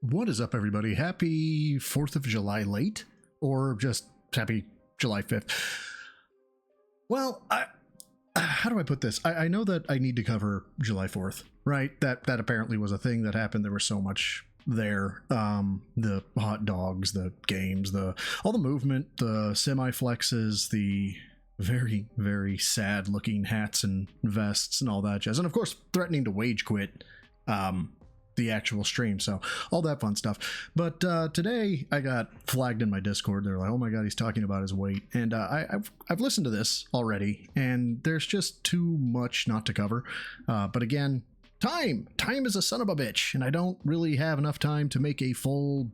What is up, everybody? Happy 4th of July late? Or just happy July 5th? Well, how do I put this? I know that I need to cover July 4th, right? That apparently was a thing that happened. There was so much there. The hot dogs, the games, all the movement, the semi-flexes, the very, very sad looking hats and vests and all that jazz. And of course, threatening to wage quit the actual stream, so all that fun stuff. But today I got flagged in my Discord. They're like, oh my god, he's talking about his weight. And I've listened to this already, and there's just too much not to cover. But again, time is a son of a bitch, and I don't really have enough time to make a full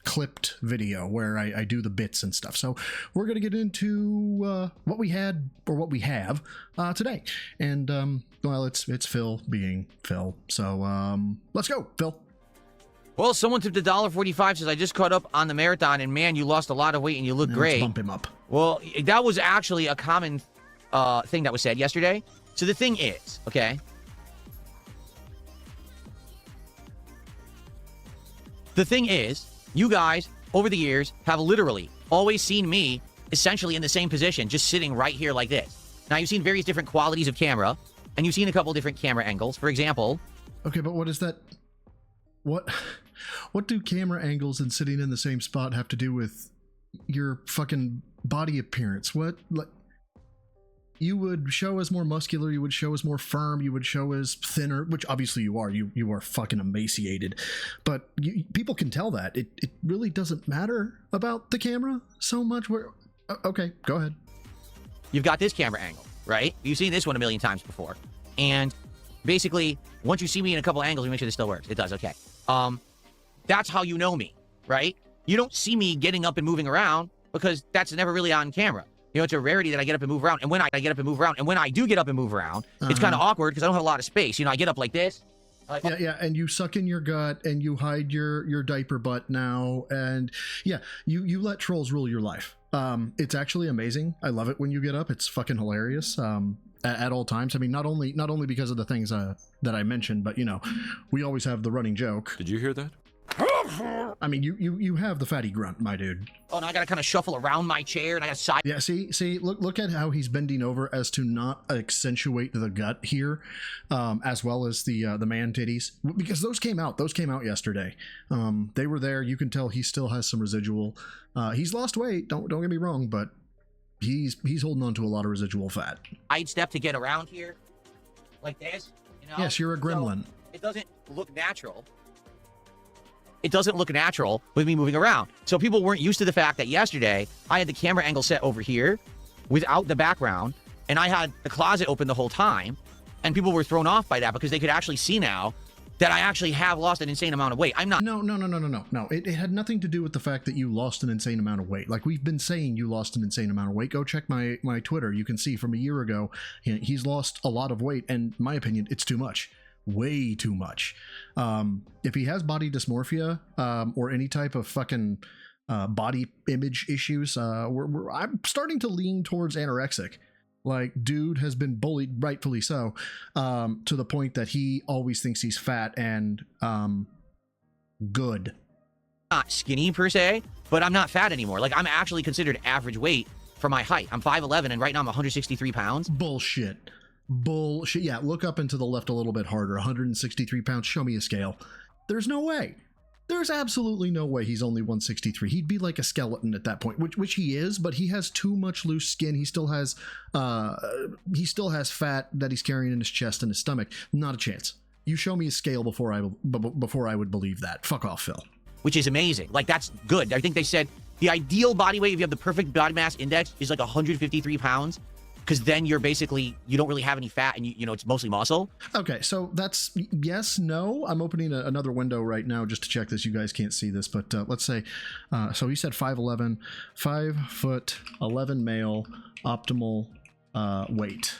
clipped video where I do the bits and stuff. So we're gonna get into what we had, or what we have today. And well, it's Phil being Phil, so let's go, Phil. Well, someone tipped $1.45, says I just caught up on the marathon, and man, you lost a lot of weight and you look great. Let's bump him up. Well, that was actually a common thing that was said yesterday. So the thing is, okay, you guys, over the years, have literally always seen me essentially in the same position, just sitting right here like this. Now, you've seen various different qualities of camera, and you've seen a couple different camera angles. For example... Okay, but what is that? What do camera angles and sitting in the same spot have to do with your fucking body appearance? What, like... You would show as more muscular, you would show as more firm, you would show as thinner, which obviously you are. You are fucking emaciated. But people can tell that. It really doesn't matter about the camera so much. Okay, go ahead. You've got this camera angle, right? You've seen this one a million times before. And basically, once you see me in a couple angles, we make sure this still works. It does, okay. That's how you know me, right? You don't see me getting up and moving around because that's never really on camera. You know, it's a rarity that I get up and move around. And when I get up and move around, and when I do get up and move around, it's kind of awkward because I don't have a lot of space. You know, I get up like this. Yeah, and you suck in your gut, and you hide your diaper butt now, and yeah, you let trolls rule your life. It's actually amazing. I love it when you get up. It's fucking hilarious. At all times. I mean, not only because of the things that I mentioned, but you know, we always have the running joke. Did you hear that? I mean, you have the fatty grunt, my dude. Oh, now I gotta kind of shuffle around my chair, and I got side. Yeah, see, look at how he's bending over as to not accentuate the gut here, as well as the man titties, because those came out yesterday. They were there. You can tell he still has some residual. He's lost weight. Don't get me wrong, but he's holding on to a lot of residual fat. I'd step to get around here, like this. You know? Yes, you're a gremlin. So it doesn't look natural. It doesn't look natural with me moving around. So people weren't used to the fact that yesterday I had the camera angle set over here without the background, and I had the closet open the whole time, and people were thrown off by that because they could actually see now that I actually have lost an insane amount of weight. I'm not. No. It had nothing to do with the fact that you lost an insane amount of weight. Like we've been saying, you lost an insane amount of weight. Go check my Twitter. You can see from a year ago, he's lost a lot of weight, and in my opinion, it's too much. Way too much. If he has body dysmorphia or any type of fucking body image issues, I'm starting to lean towards anorexic. Like, dude has been bullied, rightfully so, to the point that he always thinks he's fat and good. Not skinny per se, but I'm not fat anymore. Like, I'm actually considered average weight for my height. I'm 5'11", and right now I'm 163 pounds. Bullshit. Yeah, look up and to the left a little bit harder. 163 pounds. Show me a scale. There's no way. There's absolutely no way he's only 163. He'd be like a skeleton at that point, which he is, but he has too much loose skin. He still has fat that he's carrying in his chest and his stomach. Not a chance. You show me a scale before I would believe that. Fuck off, Phil. Which is amazing. Like, that's good. I think they said the ideal body weight, if you have the perfect body mass index, is like 153 pounds. Because then you don't really have any fat, and you know, it's mostly muscle. Okay, so that's yes, no. I'm opening another window right now just to check this. You guys can't see this, but let's say, so he said 5'11", 5'11" male, optimal weight.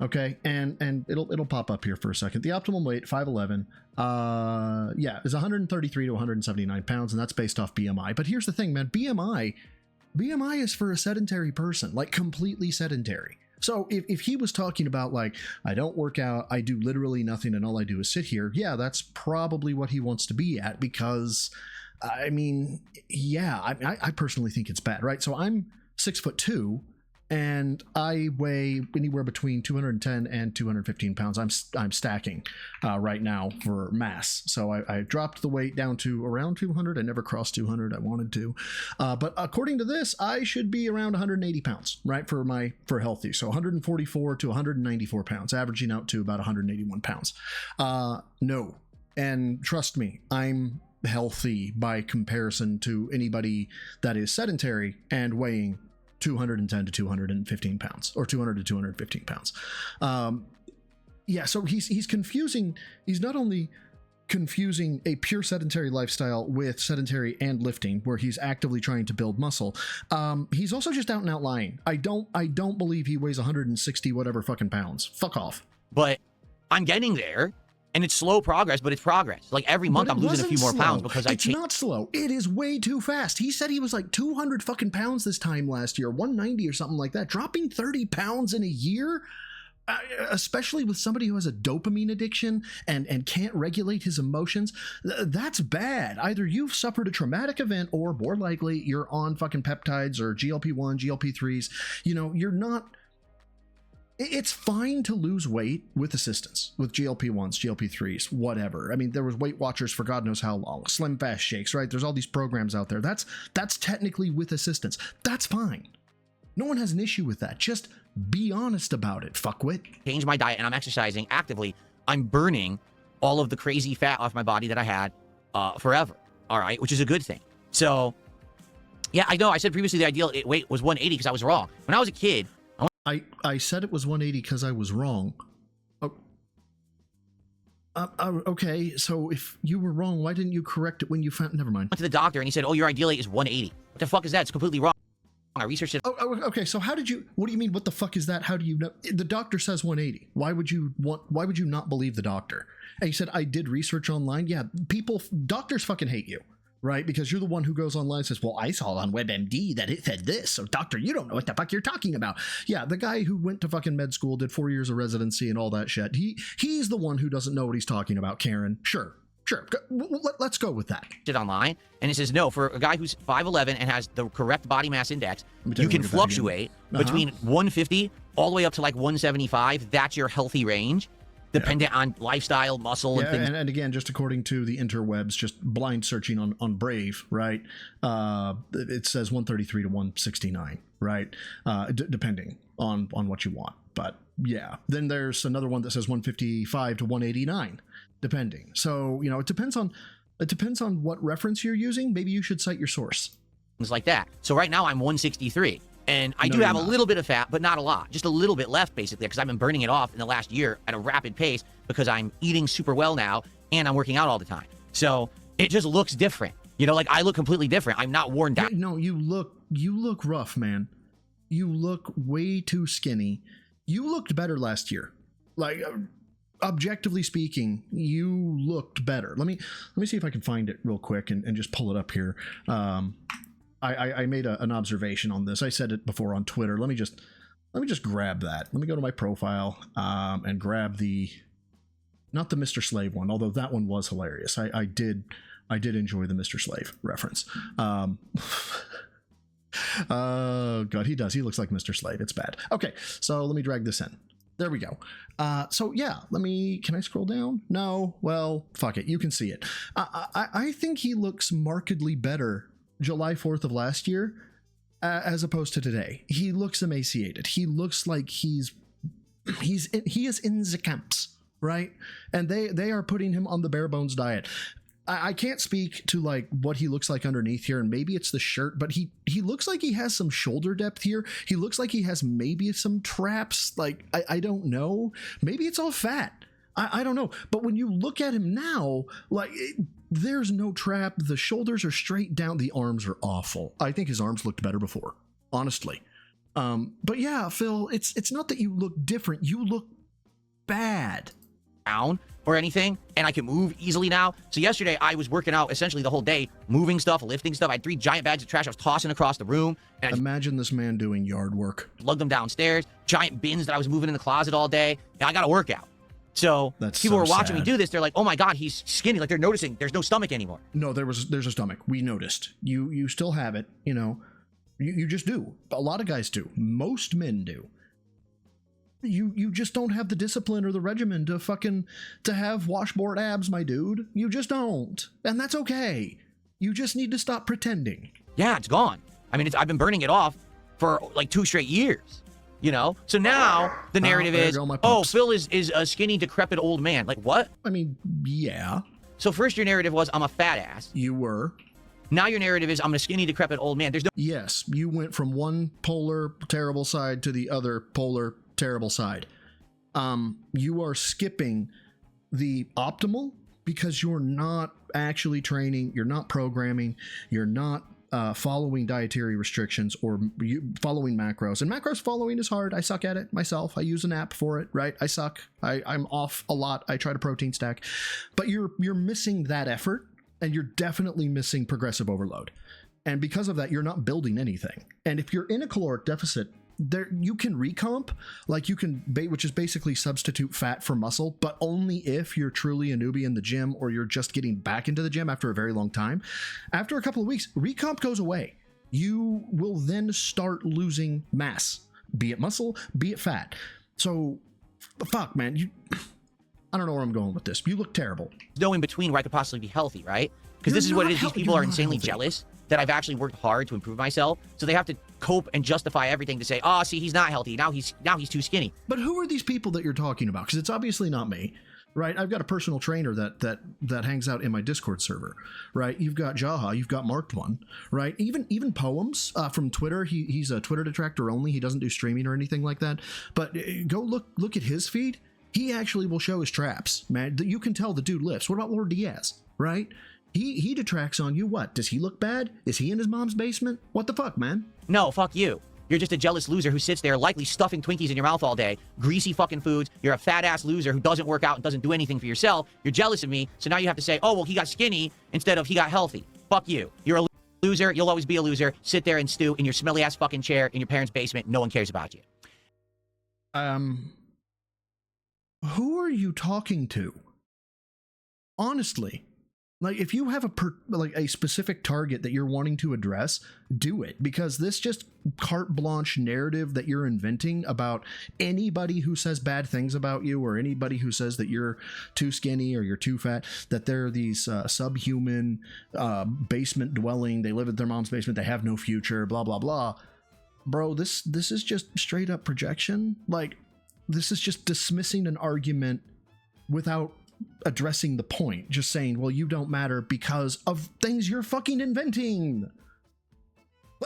Okay, and it'll pop up here for a second. The optimal weight, 5'11", yeah, is 133 to 179 pounds, and that's based off BMI. But here's the thing, man, BMI is for a sedentary person, like completely sedentary. So if he was talking about like, I don't work out, I do literally nothing, and all I do is sit here, yeah, that's probably what he wants to be at, because I mean, yeah, I personally think it's bad, right? So I'm 6'2", and I weigh anywhere between 210 and 215 pounds. I'm stacking right now for mass. So I dropped the weight down to around 200. I never crossed 200. I wanted to. But according to this, I should be around 180 pounds, right, for healthy. So 144 to 194 pounds, averaging out to about 181 pounds. No. And trust me, I'm healthy by comparison to anybody that is sedentary and weighing 210 to 215 pounds, or 200 to 215 pounds. Yeah, so he's confusing. He's not only confusing a pure sedentary lifestyle with sedentary and lifting, where he's actively trying to build muscle. He's also just out and out lying. I don't believe he weighs 160 whatever fucking pounds. Fuck off. But I'm getting there. And it's slow progress, but it's progress. Like every month I'm losing a few more pounds because it's not slow. It is way too fast. He said he was like 200 fucking pounds this time last year, 190 or something like that. Dropping 30 pounds in a year, especially with somebody who has a dopamine addiction and can't regulate his emotions, that's bad. Either you've suffered a traumatic event, or more likely you're on fucking peptides or GLP-1, GLP-3s. You know, you're not... It's fine to lose weight with assistance, with GLP-1s, GLP-3s, whatever. I mean, there was Weight Watchers for God knows how long, Slim Fast Shakes, right? There's all these programs out there. That's technically with assistance. That's fine. No one has an issue with that. Just be honest about it, fuckwit. Change my diet and I'm exercising actively. I'm burning all of the crazy fat off my body that I had forever, all right, which is a good thing. So, yeah, I know I said previously the ideal weight was 180 because I was wrong. When I was a kid, I said it was 180 because I was wrong. Oh. Okay, so if you were wrong, why didn't you correct it when you found... Never mind. Went to the doctor and he said, oh, your ideal weight is 180. What the fuck is that? It's completely wrong. I researched it. Oh, okay, so how did you... What do you mean, what the fuck is that? How do you know? The doctor says 180. Why would you not believe the doctor? And he said, I did research online. Yeah, doctors fucking hate you. Right? Because you're the one who goes online and says, well, I saw on WebMD that it said this. So, doctor, you don't know what the fuck you're talking about. Yeah, the guy who went to fucking med school, did 4 years of residency and all that shit. He's the one who doesn't know what he's talking about, Karen. Sure. Let's go with that. It online, and it says, no, for a guy who's 5'11" and has the correct body mass index, you can fluctuate between 150 all the way up to like 175. That's your healthy range. Dependent on lifestyle, muscle, and things. And again, just according to the interwebs, just blind searching on Brave, right? It says 133 to 169, right? Depending on what you want. But yeah, then there's another one that says 155 to 189, depending. So, you know, it depends on what reference you're using. Maybe you should cite your source. Things like that. So right now I'm 163. And I do have a little bit of fat, but not a lot. Just a little bit left, basically, because I've been burning it off in the last year at a rapid pace because I'm eating super well now and I'm working out all the time. So it just looks different. You know, like I look completely different. I'm not worn down. No, you look rough, man. You look way too skinny. You looked better last year. Like, objectively speaking, you looked better. Let me see if I can find it real quick and just pull it up here. I made an observation on this. I said it before on Twitter. Let me just grab that. Let me go to my profile and grab not the Mr. Slave one, although that one was hilarious. I did enjoy the Mr. Slave reference. Oh god, he does. He looks like Mr. Slave. It's bad. Okay, so let me drag this in. There we go. So yeah, can I scroll down? No. Well, fuck it. You can see it. I think he looks markedly better July 4th of last year as opposed to today. He looks emaciated. He looks like he is in the camps, right? And they are putting him on the bare bones diet. I can't speak to like what he looks like underneath here, and maybe it's the shirt, but he looks like he has some shoulder depth here. He looks like he has maybe some traps. Like I don't know. Maybe it's all fat. I don't know. But when you look at him now, like there's no trap. The shoulders are straight down. The arms are awful. I think his arms looked better before, honestly. But yeah, Phil, it's not that you look different. You look bad. down or anything, and I can move easily now. So yesterday I was working out essentially the whole day, moving stuff, lifting stuff. I had 3 giant bags of trash I was tossing across the room, and I Imagine this man doing yard work. lugged them downstairs. Giant bins that I was moving in the closet all day, and I got a workout. So That's people so were watching me sad. do this. They're like, "Oh my god, he's skinny!" Like they're noticing there's no stomach anymore. No, there's a stomach. We noticed. You still have it. You know, you just do. A lot of guys do. Most men do. You just don't have the discipline or the regimen to have washboard abs, my dude. You just don't, and that's okay. You just need to stop pretending. Yeah, it's gone. I mean, I've been burning it off for like 2 straight years. You know, so now the narrative there is, go my oh, pups. Phil is a skinny, decrepit old man. Like what? I mean, yeah, So first your narrative was I'm a fat ass. you were. Now your narrative is I'm a skinny, decrepit old man. There's no Yes, you went from one polar terrible side to the other polar terrible side. You are skipping the optimal because you're not actually training, you're not programming, you're not following dietary restrictions or following macros. And macros following is hard. I suck at it myself. I use an app for it, right? I suck. I'm off a lot. I try to protein stack, but you're missing that effort, and you're definitely missing progressive overload. And because of that, you're not building anything. And if you're in a caloric deficit, there you can recomp, like you can, which is basically substitute fat for muscle, but only if you're truly a newbie in the gym or you're just getting back into the gym after a very long time. After a couple of weeks, recomp goes away. You will then start losing mass, be it muscle, be it fat. So, fuck, man, I don't know where I'm going with this. You look terrible. in between where I could possibly be healthy, right? Because You're this is what not it is. These healthy. people You're are not insanely healthy. jealous that I've actually worked hard to improve myself. So they have to cope and justify everything to say, oh, see, he's not healthy. Now he's too skinny. But who are these people that you're talking about? Because it's obviously not me, right? I've got a personal trainer that hangs out in my Discord server, right? You've got Jaha, you've got Marked One, right? Even Poems from Twitter. He's a Twitter detractor only. He doesn't do streaming or anything like that. But go look at his feed. He actually will show his traps, man. You can tell the dude lifts. What about Lord Diaz, right? He detracts on you. What? Does he look bad? Is he in his mom's basement? What the fuck, man? No, fuck you. You're just a jealous loser who sits there likely stuffing Twinkies in your mouth all day, greasy fucking foods. You're a fat ass loser who doesn't work out and doesn't do anything for yourself. You're jealous of me, so now you have to say, oh, well, he got skinny instead of he got healthy. Fuck you. You're a loser. You'll always be a loser. Sit there and stew in your smelly ass fucking chair in your parents' basement. No one cares about you. Who are you talking to? Honestly, like if you have a specific target that you're wanting to address, do it, because this just carte blanche narrative that you're inventing about anybody who says bad things about you or anybody who says that you're too skinny or you're too fat, that they're these subhuman basement dwelling, they live in their mom's basement, they have no future, blah blah blah. Bro, this is just straight up projection. Like, this is just dismissing an argument without addressing the point. Just saying, well, you don't matter because of things you're fucking inventing.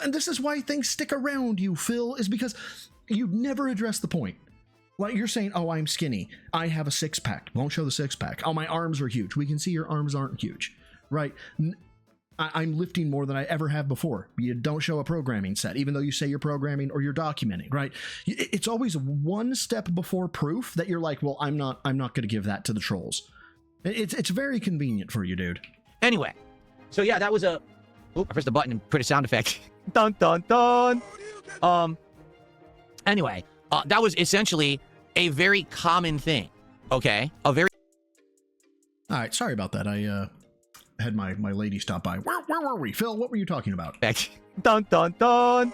And this is why things stick around you, Phil, is because you never address the point. Like, you're saying, oh, I'm skinny. I have a six-pack. Won't show the six-pack. Oh, my arms are huge. We can see your arms aren't huge, right? I'm lifting more than I ever have before. You don't show a programming set, even though you say you're programming or you're documenting, right? It's always one step before proof that you're like, well, I'm not going to give that to the trolls. It's very convenient for you, dude. Anyway, so yeah, that was a... Oh, I pressed the button and put a sound effect. Dun, dun, dun. Anyway, that was essentially a very common thing, okay? A very... All right, sorry about that. I had my lady stop by. Where were we? Phil, what were you talking about? Dun, dun, dun.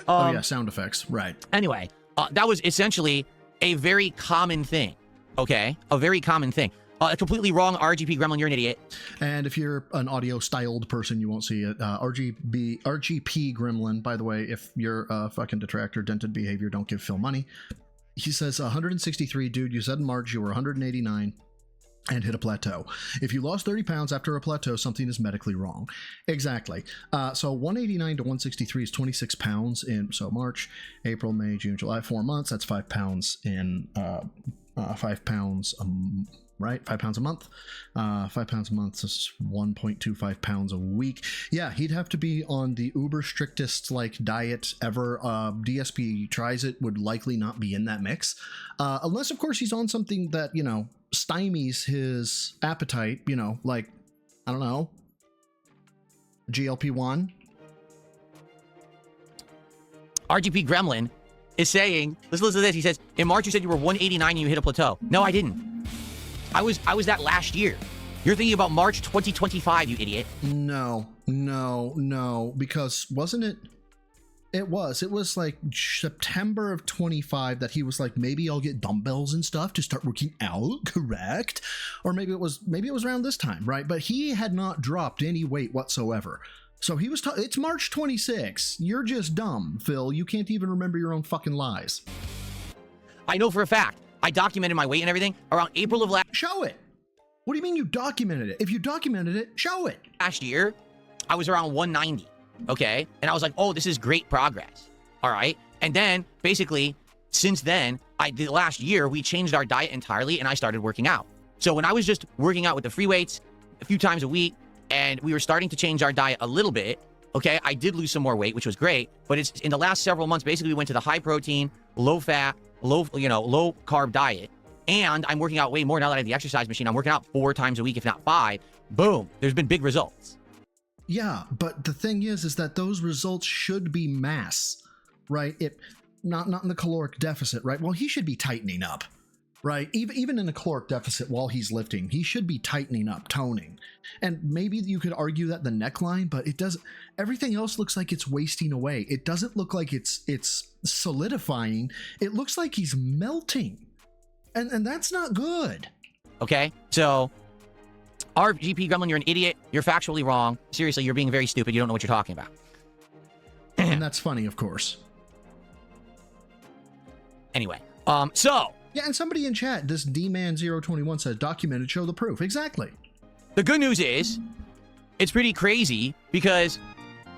Oh, yeah, sound effects. Right. Anyway, that was essentially a very common thing, okay? A very common thing. Completely wrong, RGP Gremlin, you're an idiot. And if you're an audio-styled person, you won't see it. RGP Gremlin, by the way, if you're a fucking detractor, dented behavior, don't give Phil money. He says, 163, dude, you said in March you were 189. And hit a plateau. If you lost 30 pounds after a plateau, something is medically wrong. Exactly. So 189 to 163 is 26 pounds in, so March, April, May, June, July, 4 months. That's 5 pounds in, 5 pounds, right? 5 pounds a month. 5 pounds a month is 1.25 pounds a week. Yeah, he'd have to be on the uber strictest like diet ever. DSP tries it would likely not be in that mix, unless of course he's on something that, you know, stymies his appetite, you know, like, I don't know, GLP-1. RGP Gremlin is saying, let's listen to this. He says, in March you said you were 189 and you hit a plateau. No, I didn't. I was that last year. You're thinking about March 2025, you idiot. No, because wasn't it? It was like September of 25 that he was like, maybe I'll get dumbbells and stuff to start working out, correct? Or maybe it was around this time, right? But he had not dropped any weight whatsoever. So he was, it's March 26. You're just dumb, Phil. You can't even remember your own fucking lies. I know for a fact. I documented my weight and everything around April of Show it. What do you mean you documented it? If you documented it, show it. last year. I was around 190, okay? And I was like, oh, this is great progress, all right? And then, basically, since then, the last year, we changed our diet entirely, and I started working out. So when I was just working out with the free weights a few times a week, and we were starting to change our diet a little bit, okay, I did lose some more weight, which was great. But it's in the last several months, basically, we went to the high protein, low fat, low carb diet. And I'm working out way more now that I have the exercise machine. I'm working out 4 times a week, if not 5. Boom. There's been big results. Yeah, but the thing is that those results should be mass, right? Not in the caloric deficit, right? Well, he should be tightening up, right? Even in a caloric deficit while he's lifting, he should be tightening up, toning. And maybe you could argue that the neckline, but it doesn't. Everything else looks like it's wasting away. It doesn't look like it's solidifying. It looks like he's melting. And that's not good. Okay, so RGP Gremlin, you're an idiot. You're factually wrong. Seriously, you're being very stupid. You don't know what you're talking about. And that's funny, of course. Anyway, yeah, and somebody in chat, this DMan021 says, documented, show the proof. Exactly. The good news is, it's pretty crazy because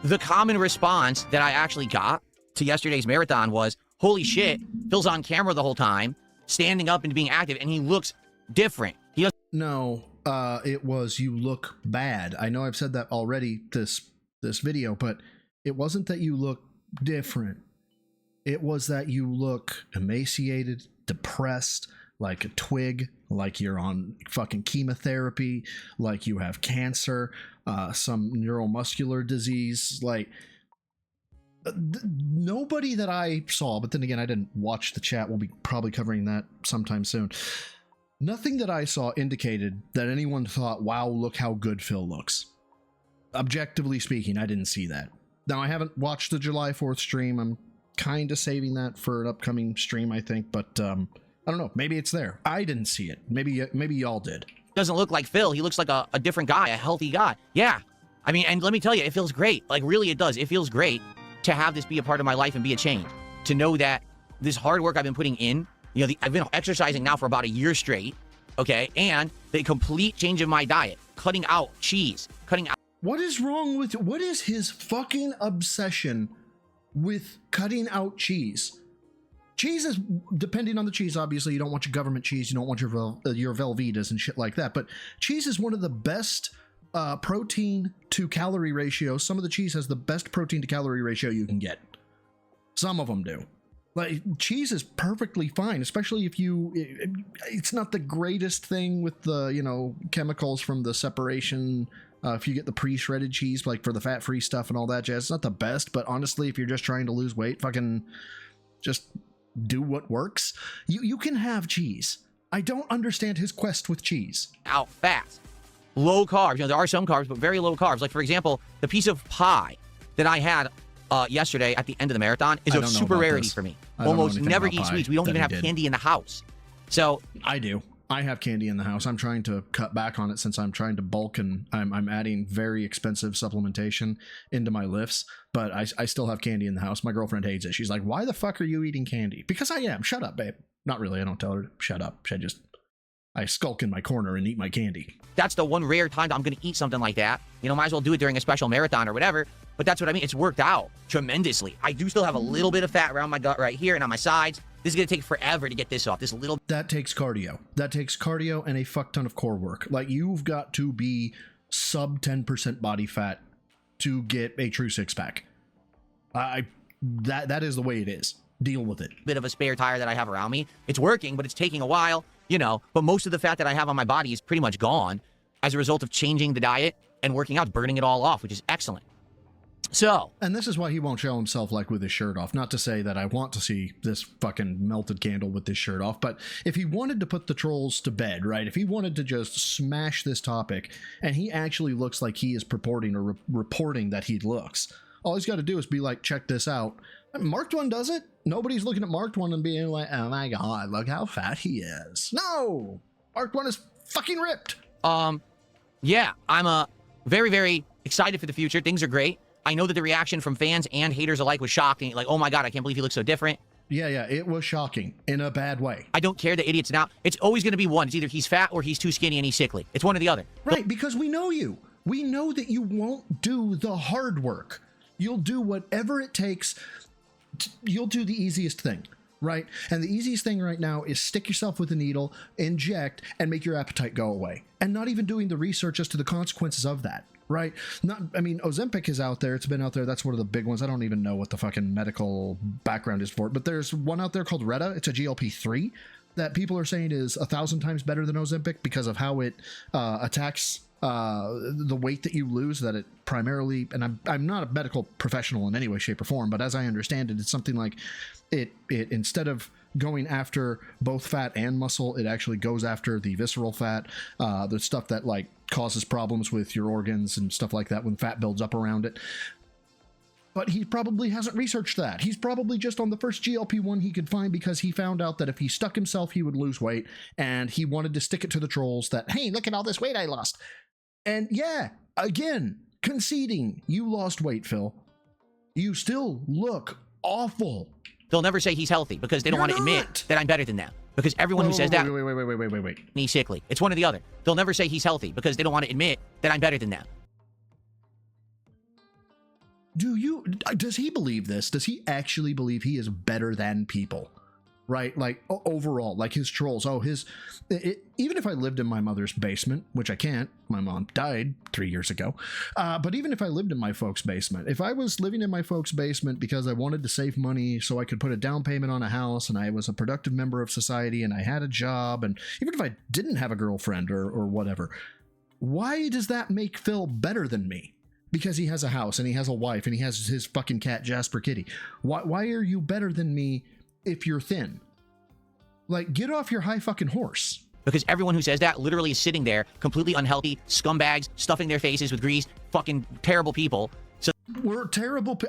the common response that I actually got to yesterday's marathon was, holy shit, Phil's on camera the whole time, standing up and being active, and he looks different. He doesn't. No, it was, you look bad. I know I've said that already this video, but it wasn't that you look different. It was that you look emaciated, depressed, like a twig, like you're on fucking chemotherapy, like you have cancer, some neuromuscular disease, like nobody that I saw, but then again, I didn't watch the chat. We'll be probably covering that sometime soon. Nothing that I saw indicated that anyone thought, wow, look how good Phil looks. Objectively speaking, I didn't see that. Now, I haven't watched the July 4th stream. I'm kind of saving that for an upcoming stream, I think, but I don't know. Maybe it's there. I didn't see it. Maybe y'all did. Doesn't look like Phil. He looks like a different guy, a healthy guy. Yeah. I mean, and let me tell you, it feels great. Like, really, it does. It feels great to have this be a part of my life and be a change. To know that this hard work I've been putting in, you know, I've been exercising now for about a year straight, okay? And the complete change of my diet, cutting out cheese, cutting out. What is his fucking obsession with cutting out cheese? Cheese is, depending on the cheese, obviously, you don't want your government cheese, you don't want your Velveetas and shit like that, but cheese is one of the best protein to calorie ratio. Some of the cheese has the best protein to calorie ratio you can get. Some of them do. Like, cheese is perfectly fine, especially if it's not the greatest thing with the, you know, chemicals from the separation. If you get the pre-shredded cheese, like for the fat-free stuff and all that jazz, it's not the best, but honestly, if you're just trying to lose weight, fucking just do what works. You can have cheese. I don't understand his quest with cheese. Out fast. Low carbs. You know, there are some carbs, but very low carbs. Like, for example, the piece of pie that I had yesterday at the end of the marathon is a super rarity for me. Almost never eat sweets. We don't even have candy in the house. So I do. I have candy in the house. I'm trying to cut back on it since I'm trying to bulk, and I'm adding very expensive supplementation into my lifts, but I still have candy in the house. My girlfriend hates it. She's like, why the fuck are you eating candy? Because I am. Shut up, babe. Not really. I don't tell her to shut up. I skulk in my corner and eat my candy. That's the one rare time that I'm going to eat something like that. You know, might as well do it during a special marathon or whatever. But that's what I mean. It's worked out tremendously. I do still have a little bit of fat around my gut right here and on my sides. This is going to take forever to get this off. This little... That takes cardio. That takes cardio and a fuck ton of core work. Like, you've got to be sub 10% body fat to get a true six-pack. That is the way it is. Deal with it. Bit of a spare tire that I have around me. It's working, but it's taking a while, you know. But most of the fat that I have on my body is pretty much gone as a result of changing the diet and working out, burning it all off, which is excellent. So, and this is why he won't show himself like with his shirt off. Not to say that I want to see this fucking melted candle with this shirt off, but if he wanted to put the trolls to bed, right? If he wanted to just smash this topic, and he actually looks like he is purporting or reporting that he looks, all he's got to do is be like, check this out. Marked One does it. Nobody's looking at Marked One and being like, oh my god, look how fat he is. No! Marked One is fucking ripped. Yeah, I'm very, very excited for the future. Things are great. I know that the reaction from fans and haters alike was shocking. Like, oh my god, I can't believe he looks so different. Yeah, it was shocking in a bad way. I don't care the idiots now. It's always going to be one. It's either he's fat or he's too skinny and he's sickly. It's one or the other. Right, because we know you. We know that you won't do the hard work. You'll do whatever it takes. You'll do the easiest thing, right? And the easiest thing right now is stick yourself with a needle, inject, and make your appetite go away. And not even doing the research as to the consequences of that. Right? I mean, Ozempic is out there. It's been out there. That's one of the big ones. I don't even know what the fucking medical background is for it, but there's one out there called Retta. It's a GLP-3 that people are saying is 1,000 times better than Ozempic because of how it attacks the weight that you lose, that it primarily, and I'm not a medical professional in any way, shape, or form, but as I understand it, it's something like it instead of going after both fat and muscle, it actually goes after the visceral fat, the stuff that like causes problems with your organs and stuff like that when fat builds up around it. But he probably hasn't researched that. He's probably just on the first GLP-1 he could find because he found out that if he stuck himself, he would lose weight, and he wanted to stick it to the trolls that, hey, look at all this weight I lost. And yeah, again, conceding, you lost weight, Phil. You still look awful. They'll never say he's healthy because they don't want to admit that I'm better than them. Because everyone who says that... Wait. He's sickly. It's one or the other. They'll never say he's healthy because they don't want to admit that I'm better than them. Does he believe this? Does he actually believe he is better than people? Right? Like, overall, like his trolls. Even if I lived in my mother's basement, which I can't, my mom died 3 years ago. But even if I lived in my folks' basement, if I was living in my folks' basement because I wanted to save money so I could put a down payment on a house, and I was a productive member of society, and I had a job, and even if I didn't have a girlfriend or whatever, why does that make Phil better than me? Because he has a house, and he has a wife, and he has his fucking cat, Jasper Kitty. Why are you better than me if you're thin? Like, get off your high fucking horse. Because everyone who says that literally is sitting there completely unhealthy, scumbags, stuffing their faces with grease, fucking terrible people. So we're terrible.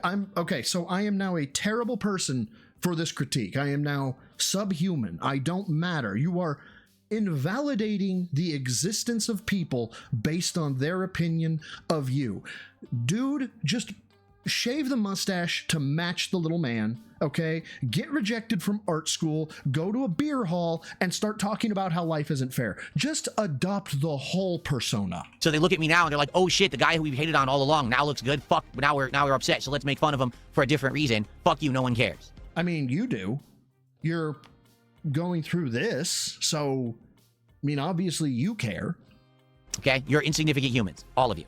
So I am now a terrible person for this critique. I am now subhuman. I don't matter. You are invalidating the existence of people based on their opinion of you. Dude, just shave the mustache to match the little man, okay? Get rejected from art school, go to a beer hall, and start talking about how life isn't fair. Just adopt the whole persona. So they look at me now and they're like, oh shit, the guy who we've hated on all along now looks good. Fuck, now we're upset, so let's make fun of him for a different reason. Fuck you, no one cares. I mean, you do. You're going through this, so, I mean, obviously you care. Okay, you're insignificant humans, all of you.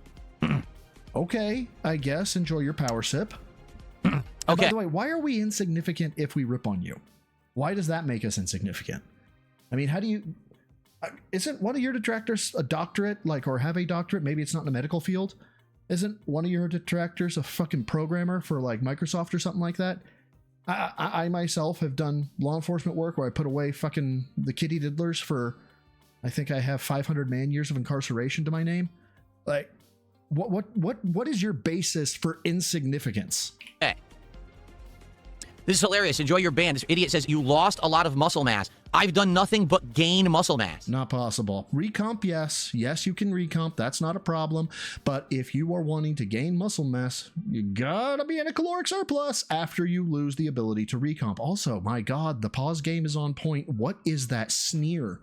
Okay, I guess. Enjoy your power sip. Okay. By the way, why are we insignificant if we rip on you? Why does that make us insignificant? I mean, how do you... Isn't one of your detractors a doctorate, like, or have a doctorate? Maybe it's not in the medical field. Isn't one of your detractors a fucking programmer for, like, Microsoft or something like that? I myself have done law enforcement work where I put away fucking the kitty diddlers for... I think I have 500 man years of incarceration to my name. Like... What is your basis for insignificance? Hey. This is hilarious. Enjoy your band. This idiot says you lost a lot of muscle mass. I've done nothing but gain muscle mass. Not possible. Recomp, yes. Yes, you can recomp. That's not a problem. But if you are wanting to gain muscle mass, you gotta be in a caloric surplus after you lose the ability to recomp. Also, my God, the pause game is on point. What is that sneer?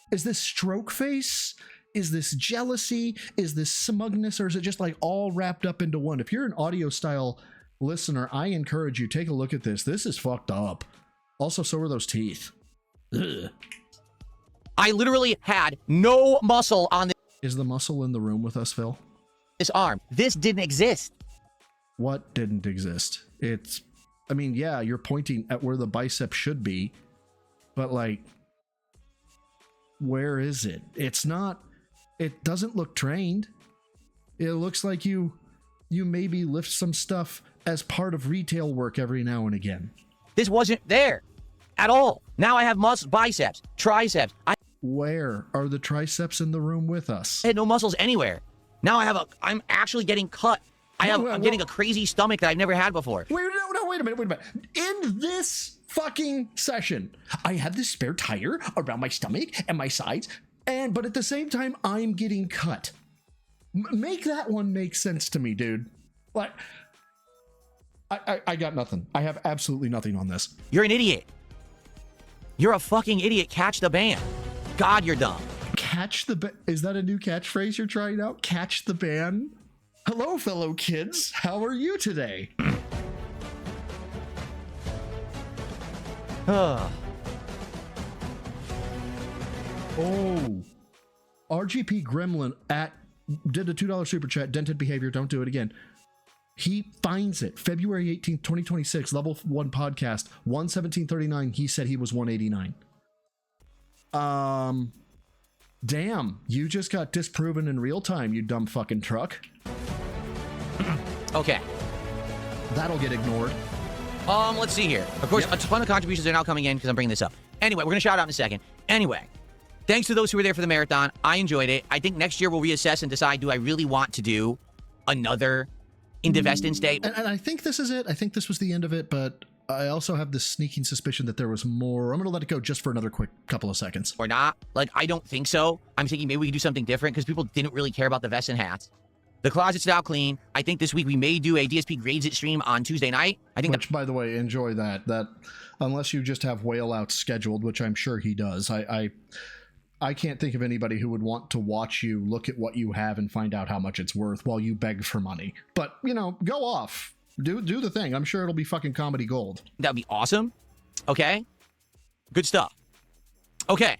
Is this stroke face? Is this jealousy? Is this smugness? Or is it just like all wrapped up into one? If you're an audio style listener, I encourage you, take a look at this. This is fucked up. Also, so were those teeth. Ugh. I literally had no muscle on Is the muscle in the room with us, Phil? this arm. This didn't exist. What didn't exist? It's, I mean, yeah, you're pointing at where the bicep should be, but like, where is it? It's not, it doesn't look trained. It looks like you maybe lift some stuff as part of retail work every now and again. This wasn't there at all. Now I have biceps, triceps. I Where are the triceps in the room with us? had no muscles anywhere. Now I'm actually getting cut. I'm getting a crazy stomach that I've never had before. Wait a minute. In this fucking session, I have this spare tire around my stomach and my sides, but at the same time, I'm getting cut. Make that one make sense to me, dude. Like, I got nothing. I have absolutely nothing on this. You're an idiot. You're a fucking idiot. Catch the band. God, you're dumb. Catch the is that a new catchphrase you're trying out? Catch the ban? Hello, fellow kids. How are you today? Oh, RGP Gremlin did a $2 super chat. Dented behavior. Don't do it again. He finds it. February 18th, 2026, level 1 podcast, 11739. He said he was 189. Damn, you just got disproven in real time, you dumb fucking truck. Okay. That'll get ignored. Let's see here. Of course, a ton of contributions are now coming in because I'm bringing this up. Anyway, we're going to shout out in a second. Anyway, thanks to those who were there for the marathon. I enjoyed it. I think next year we'll reassess and decide, do I really want to do another Indivestance Day? And I think this is it. I think this was the end of it, but I also have this sneaking suspicion that there was more. I'm going to let it go just for another quick couple of seconds. Or not. Like, I don't think so. I'm thinking maybe we could do something different because people didn't really care about the vests and hats. The closet's now clean. I think this week we may do a DSP Grades It stream on Tuesday night. I think Which, by the way, enjoy that. That, unless you just have whale outs scheduled, which I'm sure he does. I can't think of anybody who would want to watch you look at what you have and find out how much it's worth while you beg for money. But, you know, go off. Do the thing. I'm sure it'll be fucking comedy gold. that'd be awesome. Okay. Good stuff. Okay.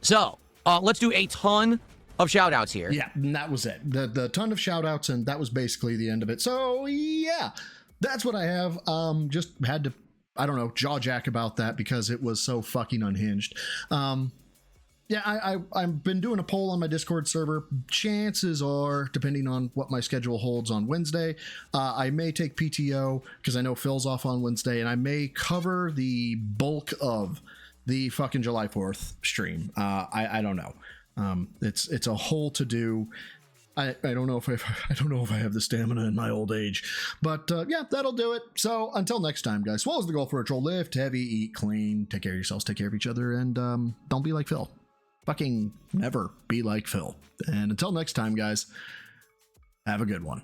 So, let's do a ton of shout outs here. Yeah, and that was it. The ton of shout outs, and that was basically the end of it. So, yeah, that's what I have. Just had to, I don't know, jaw jack about that because it was so fucking unhinged. Yeah, I've been doing a poll on my Discord server. Chances are, depending on what my schedule holds on Wednesday, I may take PTO because I know Phil's off on Wednesday, and I may cover the bulk of the fucking July 4th stream. I don't know. It's a whole to do. I don't know if I have the stamina in my old age, but yeah, that'll do it. So until next time, guys, swallows the goal for a troll. Lift heavy, eat clean, take care of yourselves, take care of each other, and don't be like Phil. Fucking never be like Phil. And until next time, guys, have a good one.